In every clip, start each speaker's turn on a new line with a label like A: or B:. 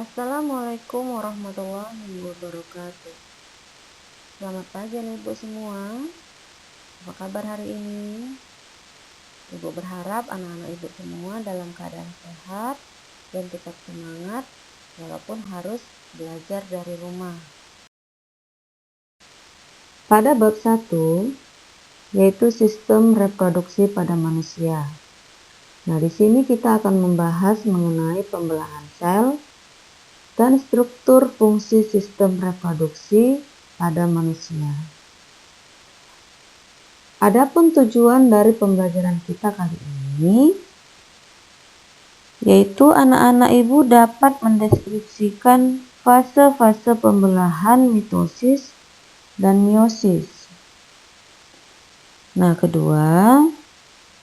A: Assalamualaikum warahmatullahi wabarakatuh. Selamat pagi nih Ibu semua. Apa kabar hari ini? Ibu berharap anak-anak Ibu semua dalam keadaan sehat dan tetap semangat walaupun harus belajar dari rumah. Pada bab 1 yaitu sistem reproduksi pada manusia. Nah, di sini kita akan membahas mengenai pembelahan sel dan struktur fungsi sistem reproduksi pada manusia. Adapun tujuan dari pembelajaran kita kali ini yaitu anak-anak Ibu dapat mendeskripsikan fase-fase pembelahan mitosis dan meiosis. Nah, kedua,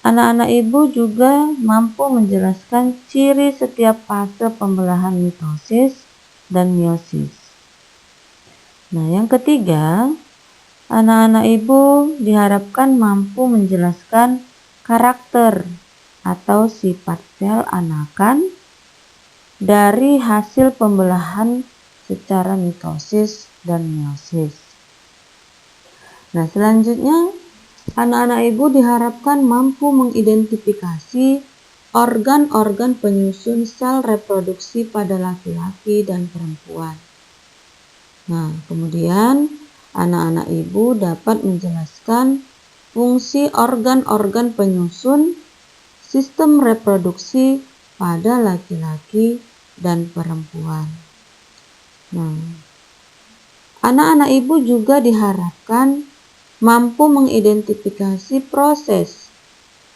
A: anak-anak Ibu juga mampu menjelaskan ciri setiap fase pembelahan mitosis dan meiosis. Nah, yang ketiga, anak-anak Ibu diharapkan mampu menjelaskan karakter atau sifat sel anakan dari hasil pembelahan secara mitosis dan meiosis. Nah, selanjutnya anak-anak Ibu diharapkan mampu mengidentifikasi organ-organ penyusun sel reproduksi pada laki-laki dan perempuan. Nah, kemudian anak-anak Ibu dapat menjelaskan fungsi organ-organ penyusun sistem reproduksi pada laki-laki dan perempuan. Nah, anak-anak Ibu juga diharapkan mampu mengidentifikasi proses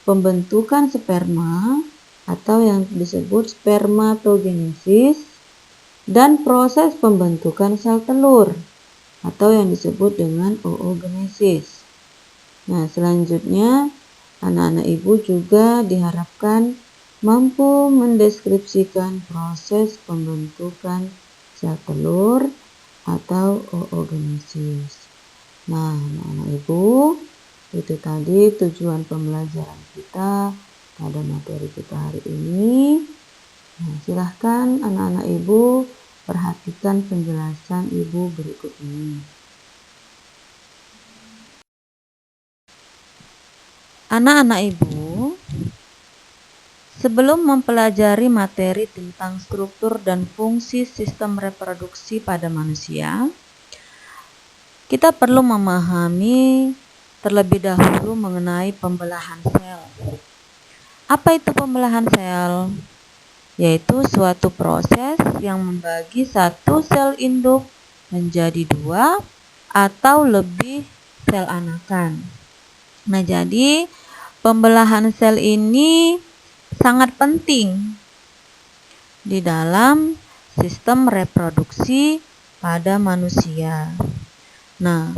A: pembentukan sperma atau yang disebut spermatogenesis dan proses pembentukan sel telur atau yang disebut dengan oogenesis. Nah, selanjutnya anak-anak Ibu juga diharapkan mampu mendeskripsikan proses pembentukan sel telur atau oogenesis. Nah, anak-anak Ibu, itu tadi tujuan pembelajaran kita pada materi kita hari ini. Nah, silahkan anak-anak Ibu perhatikan penjelasan Ibu berikut ini. Anak-anak Ibu, sebelum mempelajari materi tentang struktur dan fungsi sistem reproduksi pada manusia, kita perlu memahami terlebih dahulu mengenai pembelahan sel. Apa itu pembelahan sel? Yaitu suatu proses yang membagi satu sel induk menjadi dua atau lebih sel anakan. Nah, jadi pembelahan sel ini sangat penting di dalam sistem reproduksi pada manusia. Nah,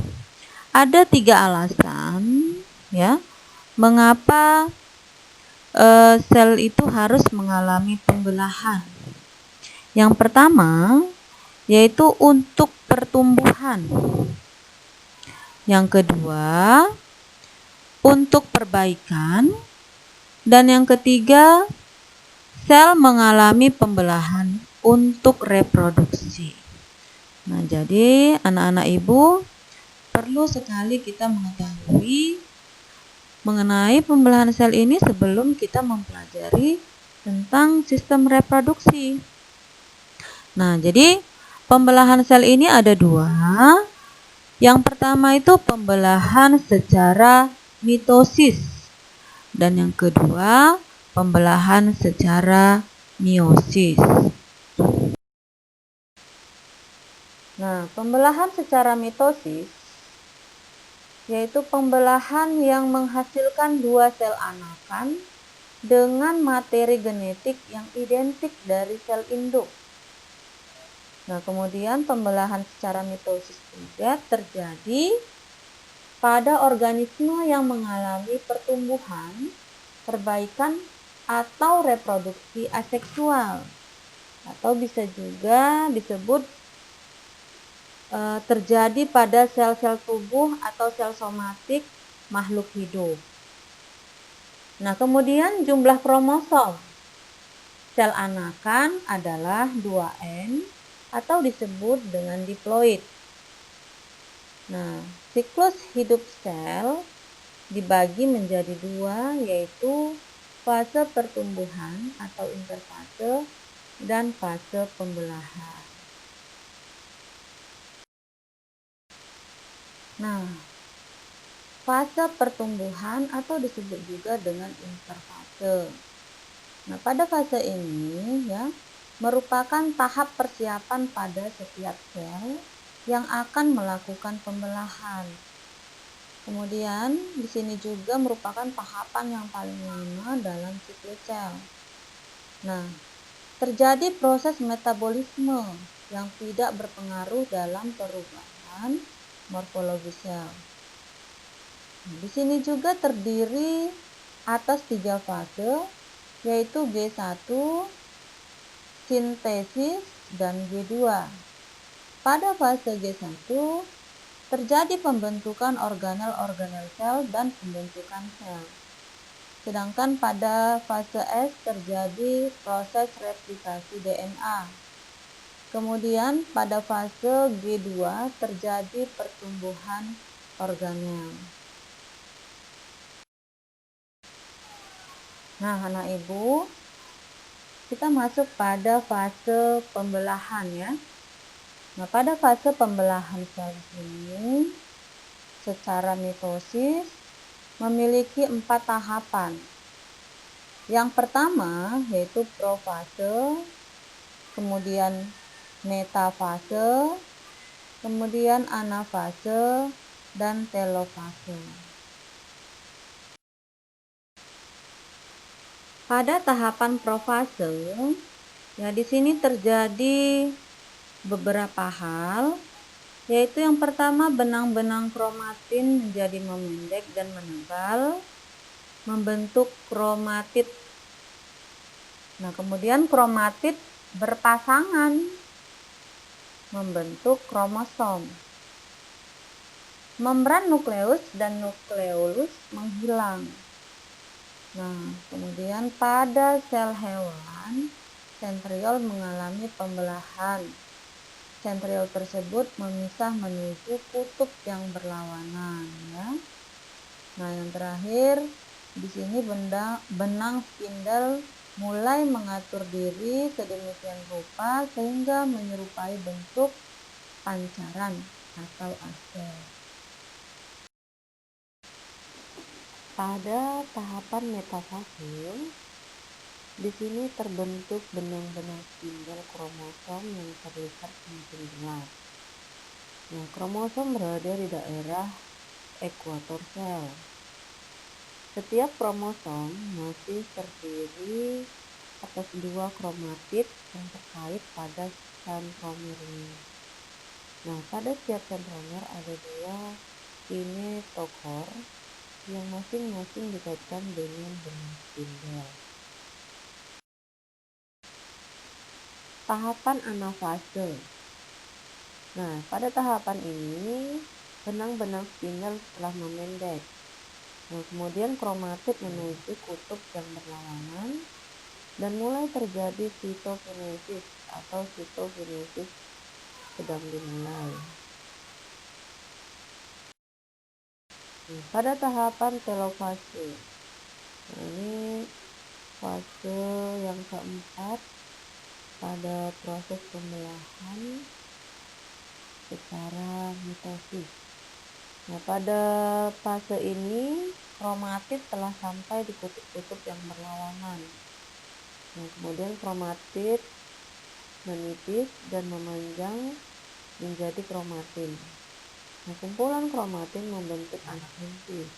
A: ada 3 alasan ya mengapa sel itu harus mengalami pembelahan. Yang pertama yaitu untuk pertumbuhan. Yang kedua untuk perbaikan, dan yang ketiga sel mengalami pembelahan untuk reproduksi. Nah, jadi anak-anak Ibu perlu sekali kita mengetahui mengenai pembelahan sel ini sebelum kita mempelajari tentang sistem reproduksi. Nah, jadi pembelahan sel ini ada 2. Yang pertama itu pembelahan secara mitosis dan yang kedua pembelahan secara meiosis. Nah, pembelahan secara mitosis yaitu pembelahan yang menghasilkan 2 sel anakan dengan materi genetik yang identik dari sel induk. Nah, kemudian pembelahan secara mitosis juga terjadi pada organisme yang mengalami pertumbuhan, perbaikan, atau reproduksi aseksual, atau bisa juga disebut terjadi pada sel-sel tubuh atau sel somatik makhluk hidup. Nah, kemudian jumlah kromosom. Sel anakan adalah 2N atau disebut dengan diploid. Nah, siklus hidup sel dibagi menjadi dua, yaitu fase pertumbuhan atau interfase dan fase pembelahan. Nah, fase pertumbuhan atau disebut juga dengan interfase. Nah, pada fase ini ya merupakan tahap persiapan pada setiap sel yang akan melakukan pembelahan. Kemudian di sini juga merupakan tahapan yang paling lama dalam siklus sel. Nah, terjadi proses metabolisme yang tidak berpengaruh dalam perubahan morfologi sel. Nah, di sini juga terdiri atas 3 fase, yaitu G1, sintesis, dan G2. Pada fase G1, terjadi pembentukan organel-organel sel dan pembentukan sel. Sedangkan pada fase S terjadi proses replikasi DNA. Kemudian pada fase G2 terjadi pertumbuhan organel. Nah, anak ibu, kita masuk pada fase pembelahan ya. Nah, pada fase pembelahan sel ini secara mitosis memiliki 4 tahapan. Yang pertama yaitu profase, kemudian metafase, kemudian anafase, dan telofase. Pada tahapan profase, ya di sini terjadi beberapa hal, yaitu yang pertama benang-benang kromatin menjadi memendek dan menebal, membentuk kromatid. Nah, kemudian kromatid berpasangan membentuk kromosom. Membran nukleus dan nukleolus menghilang. Nah, kemudian pada sel hewan, sentriol mengalami pembelahan. Sentriol tersebut memisah menuju kutub yang berlawanan ya. Nah, yang terakhir di sini benang spindle mulai mengatur diri sedemikian rupa sehingga menyerupai bentuk pancaran atau asel. Pada tahapan metafase, di sini terbentuk benang-benang spindle kromosom yang terlihat semakin jelas. Nah, kromosom berada di daerah ekuator sel. Setiap kromosom masih terdiri atas 2 kromatid yang terkait pada sentromernya. Nah, pada setiap sentromer ada 2 kinetochor yang masing-masing dikaitkan dengan benang spindle. Tahapan anafase. Nah, pada tahapan ini benang-benang spindle telah memendek. Nah, kemudian kromatid menuju kutub yang berlawanan dan mulai terjadi sitokinesis atau sitokinesis sedang dimulai. Nah, pada tahapan telofase, nah ini fase yang keempat pada proses pembelahan secara mitosis. Nah, pada fase ini kromatid telah sampai di kutub-kutub yang berlawanan. Nah, kemudian kromatid menipis dan memanjang menjadi kromatin. Nah, kumpulan kromatin membentuk anak inti.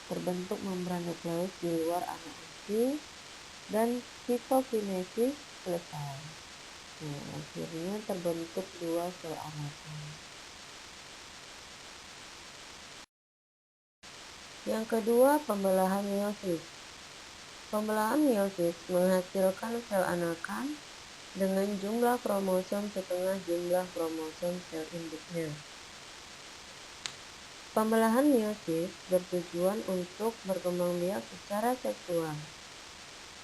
A: Terbentuk membran nukleus di luar anak inti dan sitokinesis selesai. Nah, akhirnya terbentuk 2 sel anakan. Yang kedua, pembelahan meiosis. Pembelahan meiosis menghasilkan sel anakan dengan jumlah kromosom setengah jumlah kromosom sel induknya. Pembelahan meiosis bertujuan untuk berkembang biak secara seksual.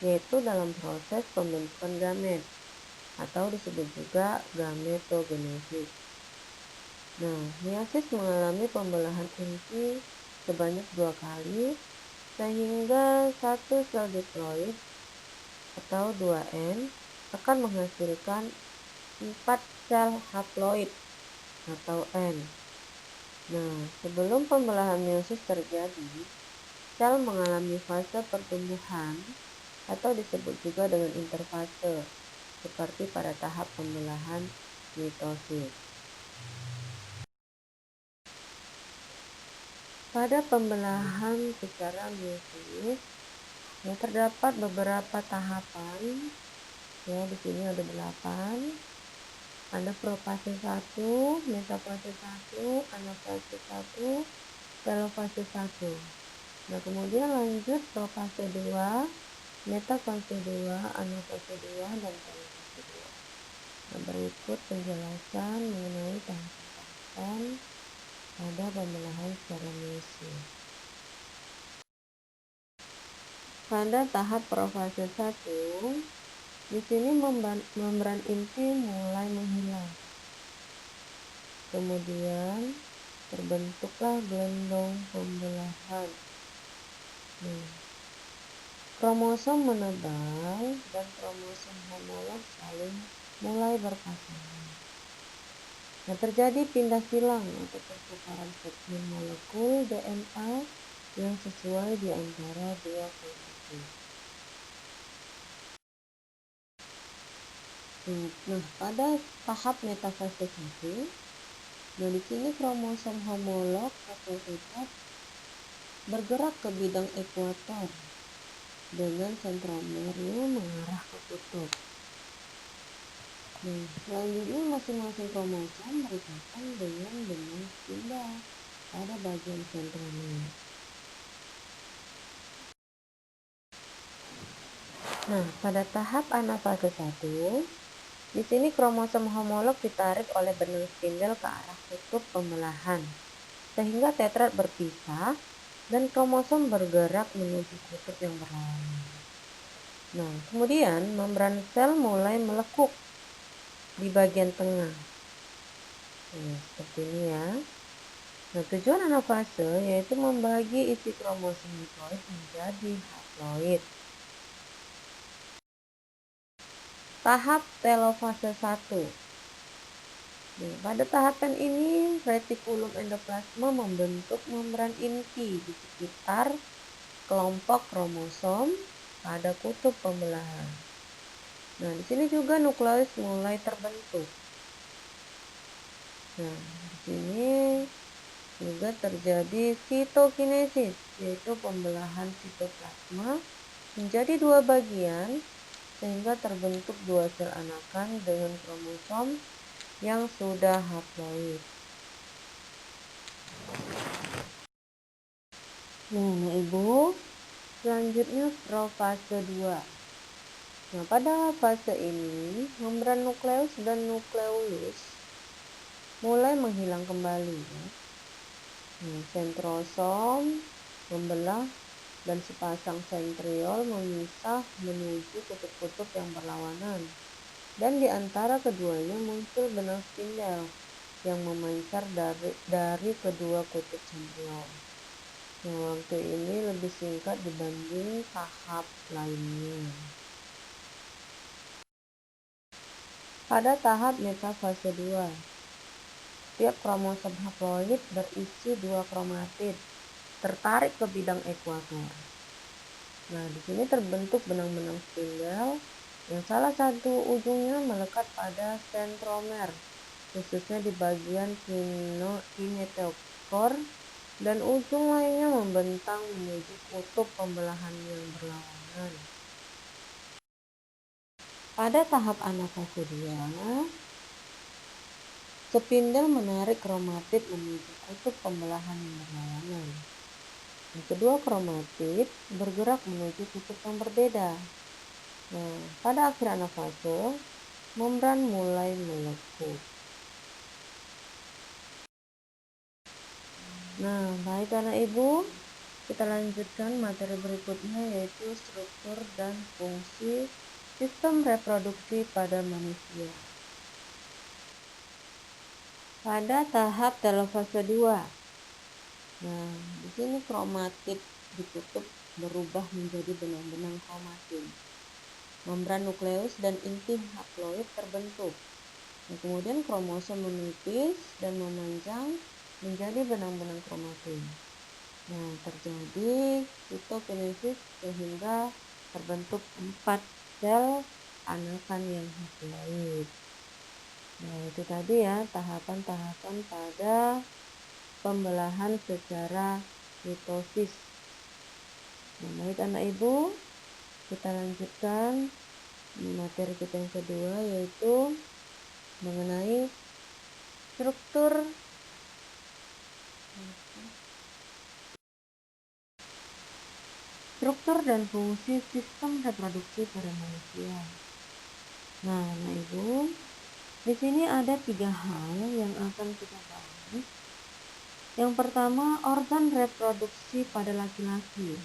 A: yaitu dalam proses pembentukan gamet atau disebut juga gametogenesis. Nah, meiosis mengalami pembelahan inti sebanyak 2 kali sehingga satu sel diploid atau 2N akan menghasilkan 4 sel haploid atau N. Nah, sebelum pembelahan meiosis terjadi, sel mengalami fase pertumbuhan atau disebut juga dengan interfase, seperti pada tahap pembelahan mitosis. Pada pembelahan secara meiosis, terdapat beberapa tahapan. Ya, di sini ada 8. Ada profase 1, metafase 1, anafase 1, telofase 1. Nah, kemudian lanjut profase 2, metafase 2, anafase 2, dan telofase 2. Nah, berikut penjelasan mengenai tahapan-tahapan pada pembelahan secara meiosis. Pada tahap profase 1, di sini membran inti mulai menghilang. Kemudian terbentuklah gelondong pembelahan. Kromosom menebal dan kromosom homolog saling mulai berpasangan. Nah, terjadi pindah silang atau pertukaran fragmen molekul DNA yang sesuai di antara dua kromosom. Nah, pada tahap metafase 1, nah di sini kromosom homolog atau hepat bergerak ke bidang ekuator dengan sentromernya mengarah ke kutub. Nah, selanjutnya masing-masing kromosom berikatan dengan benang spindel pada bagian sentromer. Nah, pada tahap anafase 1, di sini kromosom homolog ditarik oleh benang spindel ke arah kutub pembelahan, sehingga tetrad berpisah dan kromosom bergerak menuju kutub yang berlawanan. Nah, kemudian membran sel mulai melekuk di bagian tengah. Nah, seperti ini ya. Nah, tujuan anafase yaitu membagi isi kromosom diploid menjadi haploid. Tahap telofase 1. Nah, pada tahapan ini retikulum endoplasma membentuk membran inti di sekitar kelompok kromosom pada kutub pembelahan. Nah, di sini juga nukleus mulai terbentuk. Nah, di sini juga terjadi sitokinesis, yaitu pembelahan sitoplasma menjadi 2 bagian sehingga terbentuk 2 sel anakan dengan kromosom yang sudah haploid. Nah, Ibu, selanjutnya profase 2. Nah, pada fase ini membran nukleus dan nukleolus mulai menghilang kembali. Nah, sentrosom membelah dan sepasang sentriol memisah menuju kutub-kutub yang berlawanan. Dan di antara keduanya muncul benang spindel yang memancar dari kedua kutub sentriol. Nah, waktu ini lebih singkat dibanding tahap lainnya. Pada tahap metafase 2, tiap kromosom haploid berisi 2 kromatid tertarik ke bidang ekuator. Nah, di sini terbentuk benang-benang spindel yang salah satu ujungnya melekat pada sentromer, khususnya di bagian kinetochore, dan ujung lainnya membentang menuju kutub pembelahan yang berlawanan. Pada tahap anafase 2, spindel menarik kromatid menuju kutub pembelahan yang berlawanan. Kedua kromatid bergerak menuju kutub yang berbeda. Nah, pada akhir anafase, membran mulai melekuk. Nah, baik anak Ibu, kita lanjutkan materi berikutnya, yaitu struktur dan fungsi sistem reproduksi pada manusia. Pada tahap telofase 2. Nah, di sini kromatid ditutup berubah menjadi benang-benang kromatin. Membran nukleus dan inti haploid terbentuk. Nah, kemudian kromosom menipis dan memanjang menjadi benang-benang kromatin. Nah, terjadi sitokinesis sehingga terbentuk 4 sel anakan yang haploid. Nah, itu tadi ya tahapan-tahapan pada pembelahan secara mitosis. Nah, baik anak ibu, kita lanjutkan materi kita yang kedua, yaitu mengenai struktur dan fungsi sistem reproduksi pada manusia. Nah, anak ibu, di sini ada 3 hal yang akan kita bahas. Yang pertama, organ reproduksi pada laki-laki.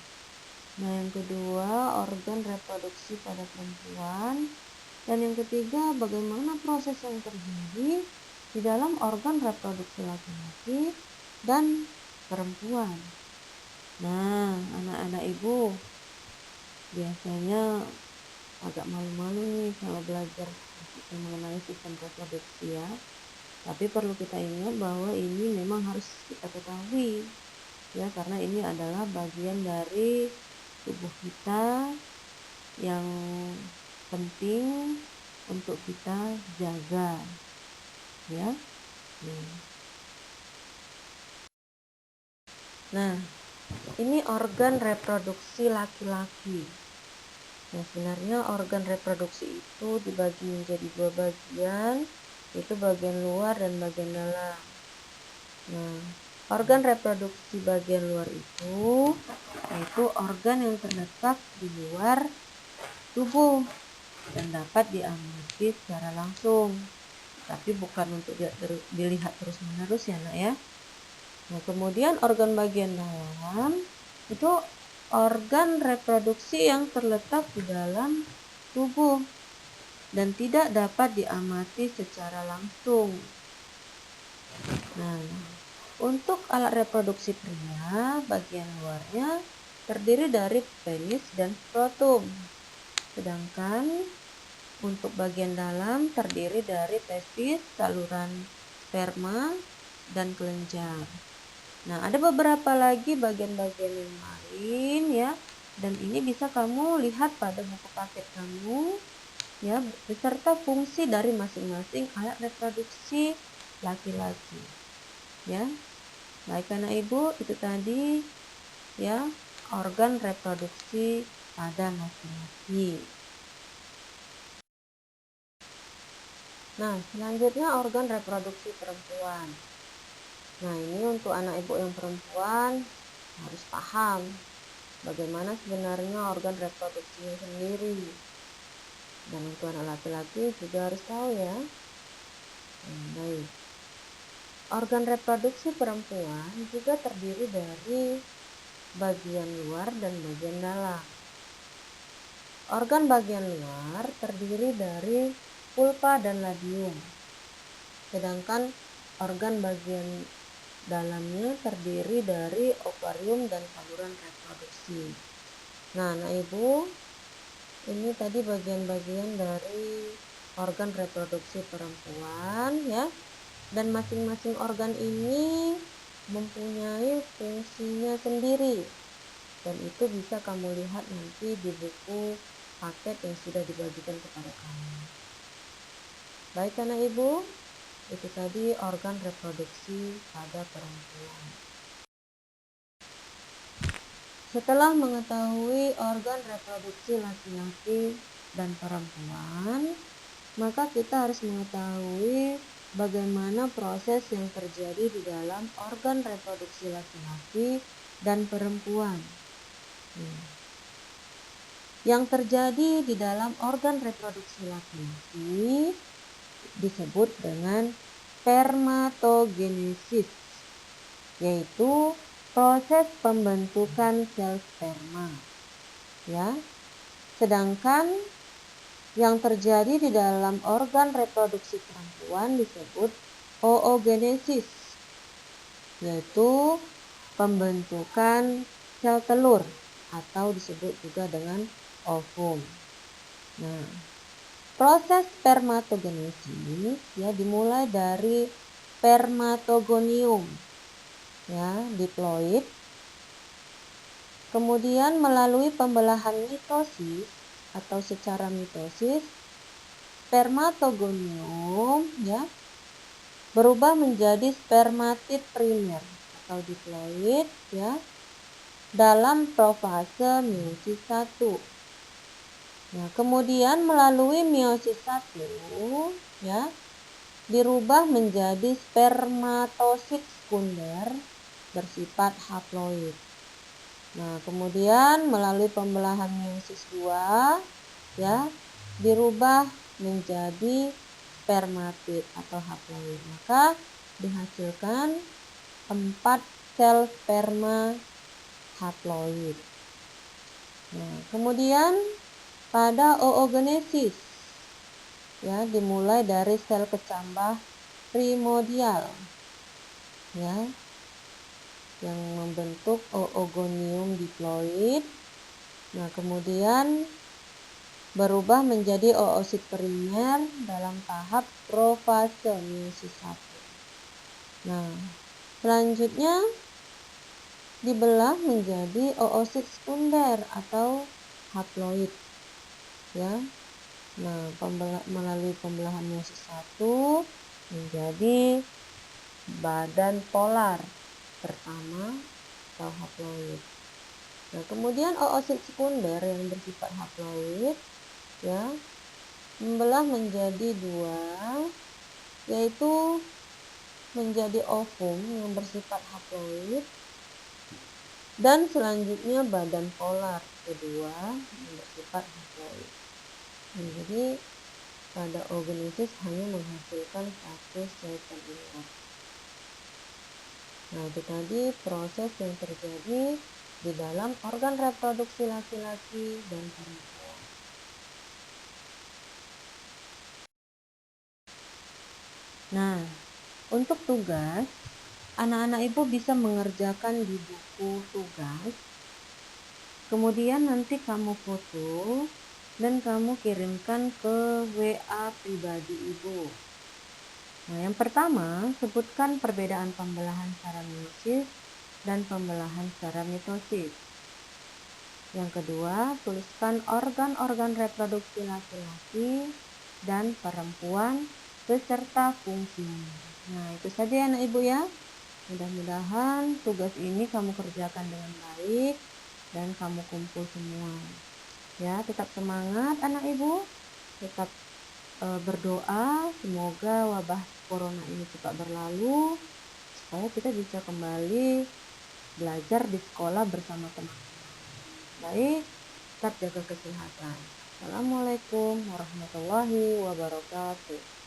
A: Nah, yang kedua, organ reproduksi pada perempuan. Dan yang ketiga, bagaimana proses yang terjadi di dalam organ reproduksi laki-laki dan perempuan. Nah, anak-anak ibu biasanya agak malu-malu nih kalau belajar mengenai sistem reproduksi ya. Tapi perlu kita ingat bahwa ini memang harus kita ketahui ya, karena ini adalah bagian dari tubuh kita yang penting untuk kita jaga ya. Nah, ini organ reproduksi laki-laki. Nah, sebenarnya organ reproduksi itu dibagi menjadi 2 bagian, yaitu bagian luar dan bagian dalam. Nah, organ reproduksi bagian luar itu yaitu organ yang terletak di luar tubuh dan dapat diamati secara langsung, tapi bukan untuk dilihat terus-menerus ya nak ya. Nah, kemudian organ bagian dalam itu organ reproduksi yang terletak di dalam tubuh dan tidak dapat diamati secara langsung. Nah, untuk alat reproduksi pria, bagian luarnya terdiri dari penis dan skrotum. Sedangkan untuk bagian dalam terdiri dari testis, saluran sperma, dan kelenjar. Nah, ada beberapa lagi bagian-bagian yang lain ya, dan ini bisa kamu lihat pada buku paket kamu ya, beserta fungsi dari masing-masing alat reproduksi laki-laki ya. Baik anak ibu, itu tadi ya organ reproduksi pada laki-laki. Nah, selanjutnya organ reproduksi perempuan. Nah, ini untuk anak ibu yang perempuan harus paham bagaimana sebenarnya organ reproduksinya sendiri. Dan untuk anak laki-laki juga harus tahu ya. Baik. Organ reproduksi perempuan juga terdiri dari bagian luar dan bagian dalam. Organ bagian luar terdiri dari pulpa dan labium. Sedangkan organ bagian dalamnya terdiri dari ovarium dan saluran reproduksi. Nah, anak ibu, ini tadi bagian-bagian dari organ reproduksi perempuan ya. Dan masing-masing organ ini mempunyai fungsinya sendiri. Dan itu bisa kamu lihat nanti di buku paket yang sudah dibagikan kepada kamu. Baik anak ibu, itu tadi organ reproduksi pada perempuan. Setelah mengetahui organ reproduksi laki-laki dan perempuan, maka kita harus mengetahui bagaimana proses yang terjadi di dalam organ reproduksi laki-laki dan perempuan. Yang terjadi di dalam organ reproduksi laki-laki disebut dengan spermatogenesis, yaitu proses pembentukan sel sperma, ya. Sedangkan yang terjadi di dalam organ reproduksi perempuan disebut oogenesis, yaitu pembentukan sel telur atau disebut juga dengan ovum. Nah, proses spermatogenesis ya dimulai dari spermatogonium, ya, diploid, kemudian melalui pembelahan mitosis atau secara mitosis spermatogonium ya berubah menjadi spermatid primer atau diploid ya dalam profase meiosis 1. Nah, kemudian melalui meiosis 1 ya dirubah menjadi spermatosit sekunder bersifat haploid. Nah, kemudian melalui pembelahan meiosis 2 ya dirubah menjadi spermatid atau haploid. Maka dihasilkan 4 sel sperma haploid. Nah, kemudian pada oogenesis ya dimulai dari sel kecambah primordial ya yang membentuk oogonium diploid. Nah, kemudian berubah menjadi oosit primer dalam tahap profase meiosis 1. Nah, selanjutnya dibelah menjadi oosit sekunder atau haploid ya. Nah, melalui pembelahan meiosis 1 menjadi badan polar pertama atau haploid. Nah, kemudian oosit sekunder yang bersifat haploid ya membelah menjadi 2, yaitu menjadi ovum yang bersifat haploid dan selanjutnya badan polar kedua yang bersifat haploid. Nah, jadi pada oogenesis hanya menghasilkan 1 sel telur. Nah, itu tadi proses yang terjadi di dalam organ reproduksi laki-laki dan perempuan. Nah, untuk tugas, anak-anak ibu bisa mengerjakan di buku tugas. Kemudian nanti kamu foto dan kamu kirimkan ke WA pribadi ibu. Nah, yang pertama, sebutkan perbedaan pembelahan secara meiosis dan pembelahan secara mitosis. Yang kedua, tuliskan organ-organ reproduksi laki-laki dan perempuan beserta fungsinya. Nah, itu saja ya anak ibu ya. Mudah-mudahan tugas ini kamu kerjakan dengan baik dan kamu kumpul semua. Ya, tetap semangat anak ibu. Tetap berdoa semoga wabah corona ini cepat berlalu supaya kita bisa kembali belajar di sekolah bersama teman-teman. Baik, tetap jaga kesehatan. Assalamualaikum warahmatullahi wabarakatuh.